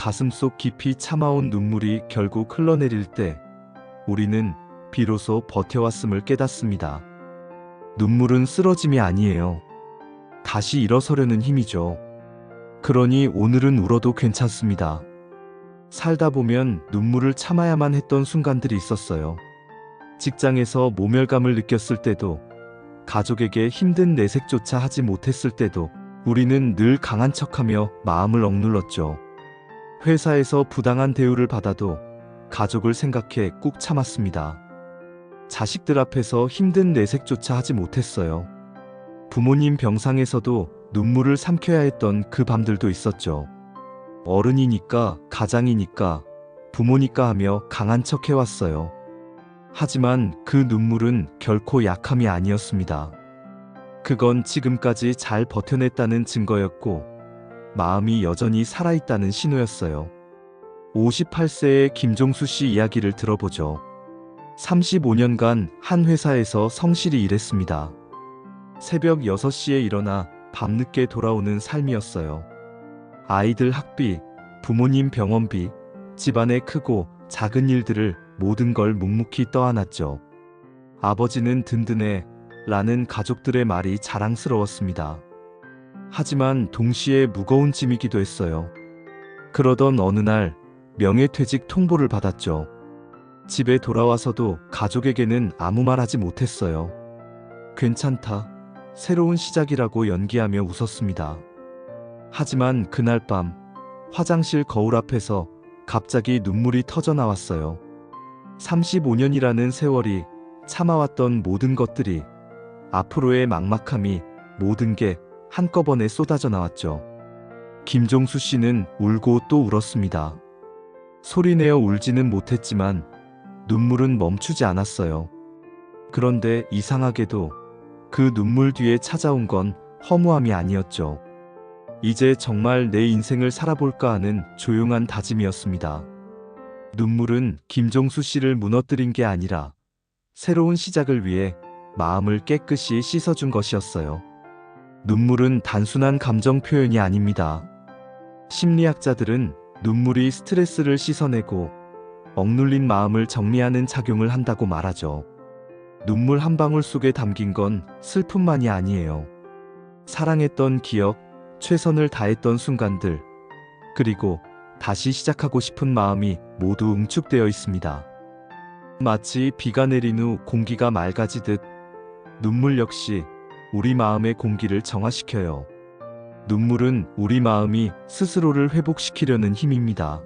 가슴속 깊이 참아온 눈물이 결국 흘러내릴 때 우리는 비로소 버텨왔음을 깨닫습니다. 눈물은 쓰러짐이 아니에요. 다시 일어서려는 힘이죠. 그러니 오늘은 울어도 괜찮습니다. 살다 보면 눈물을 참아야만 했던 순간들이 있었어요. 직장에서 모멸감을 느꼈을 때도, 가족에게 힘든 내색조차 하지 못했을 때도 우리는 늘 강한 척하며 마음을 억눌렀죠. 회사에서 부당한 대우를 받아도 가족을 생각해 꾹 참았습니다. 자식들 앞에서 힘든 내색조차 하지 못했어요. 부모님 병상에서도 눈물을 삼켜야 했던 그 밤들도 있었죠. 어른이니까, 가장이니까, 부모니까 하며 강한 척 해왔어요. 하지만 그 눈물은 결코 약함이 아니었습니다. 그건 지금까지 잘 버텨냈다는 증거였고, 마음이 여전히 살아있다는 신호였어요. 58세의 김종수 씨 이야기를 들어보죠. 35년간 한 회사에서 성실히 일했습니다. 새벽 6시에 일어나 밤늦게 돌아오는 삶이었어요. 아이들 학비, 부모님 병원비, 집안의 크고 작은 일들을 모든 걸 묵묵히 떠안았죠. 아버지는 든든해 라는 가족들의 말이 자랑스러웠습니다. 하지만 동시에 무거운 짐이기도 했어요. 그러던 어느 날 명예퇴직 통보를 받았죠. 집에 돌아와서도 가족에게는 아무 말 하지 못했어요. 괜찮다, 새로운 시작이라고 연기하며 웃었습니다. 하지만 그날 밤 화장실 거울 앞에서 갑자기 눈물이 터져 나왔어요. 35년이라는 세월이 참아왔던 모든 것들이, 앞으로의 막막함이, 모든 게 한꺼번에 쏟아져 나왔죠. 김종수 씨는 울고 또 울었습니다. 소리내어 울지는 못했지만 눈물은 멈추지 않았어요. 그런데 이상하게도 그 눈물 뒤에 찾아온 건 허무함이 아니었죠. 이제 정말 내 인생을 살아볼까 하는 조용한 다짐이었습니다. 눈물은 김종수 씨를 무너뜨린 게 아니라 새로운 시작을 위해 마음을 깨끗이 씻어준 것이었어요. 눈물은 단순한 감정 표현이 아닙니다. 심리학자들은 눈물이 스트레스를 씻어내고 억눌린 마음을 정리하는 작용을 한다고 말하죠. 눈물 한 방울 속에 담긴 건 슬픔만이 아니에요. 사랑했던 기억, 최선을 다했던 순간들, 그리고 다시 시작하고 싶은 마음이 모두 응축되어 있습니다. 마치 비가 내린 후 공기가 맑아지듯 눈물 역시 우리 마음의 공기를 정화시켜요. 눈물은 우리 마음이 스스로를 회복시키려는 힘입니다.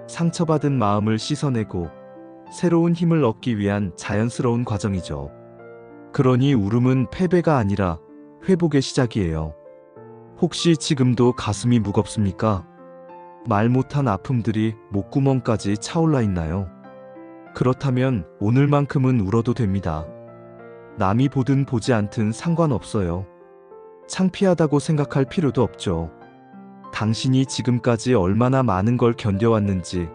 상처받은 마음을 씻어내고 새로운 힘을 얻기 위한 자연스러운 과정이죠. 그러니 울음은 패배가 아니라 회복의 시작이에요. 혹시 지금도 가슴이 무겁습니까? 말 못한 아픔들이 목구멍까지 차올라 있나요? 그렇다면 오늘만큼은 울어도 됩니다. 남이 보든 보지 않든 상관없어요. 창피하다고 생각할 필요도 없죠. 당신이 지금까지 얼마나 많은 걸 견뎌왔는지,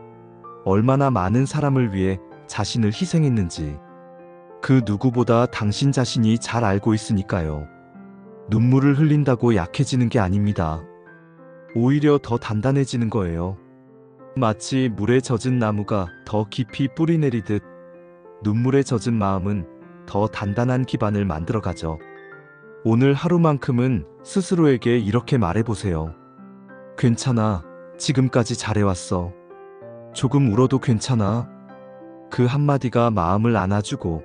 얼마나 많은 사람을 위해 자신을 희생했는지, 그 누구보다 당신 자신이 잘 알고 있으니까요. 눈물을 흘린다고 약해지는 게 아닙니다. 오히려 더 단단해지는 거예요. 마치 물에 젖은 나무가 더 깊이 뿌리 내리듯 눈물에 젖은 마음은 더 단단한 기반을 만들어가죠. 오늘 하루만큼은 스스로에게 이렇게 말해보세요. 괜찮아. 지금까지 잘해왔어. 조금 울어도 괜찮아. 그 한마디가 마음을 안아주고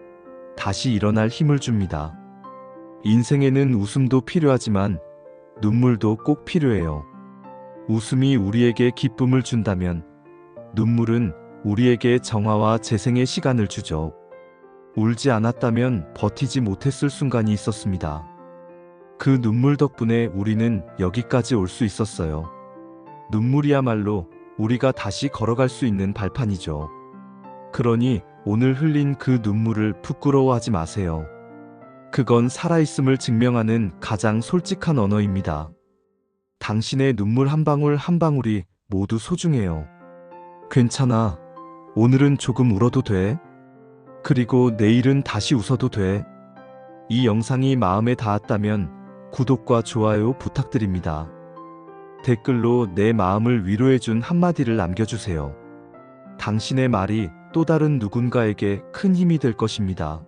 다시 일어날 힘을 줍니다. 인생에는 웃음도 필요하지만 눈물도 꼭 필요해요. 웃음이 우리에게 기쁨을 준다면 눈물은 우리에게 정화와 재생의 시간을 주죠. 울지 않았다면 버티지 못했을 순간이 있었습니다. 그 눈물 덕분에 우리는 여기까지 올 수 있었어요. 눈물이야말로 우리가 다시 걸어갈 수 있는 발판이죠. 그러니 오늘 흘린 그 눈물을 부끄러워하지 마세요. 그건 살아있음을 증명하는 가장 솔직한 언어입니다. 당신의 눈물 한 방울 한 방울이 모두 소중해요. 괜찮아. 오늘은 조금 울어도 돼. 그리고 내일은 다시 웃어도 돼. 이 영상이 마음에 닿았다면 구독과 좋아요 부탁드립니다. 댓글로 내 마음을 위로해준 한마디를 남겨주세요. 당신의 말이 또 다른 누군가에게 큰 힘이 될 것입니다.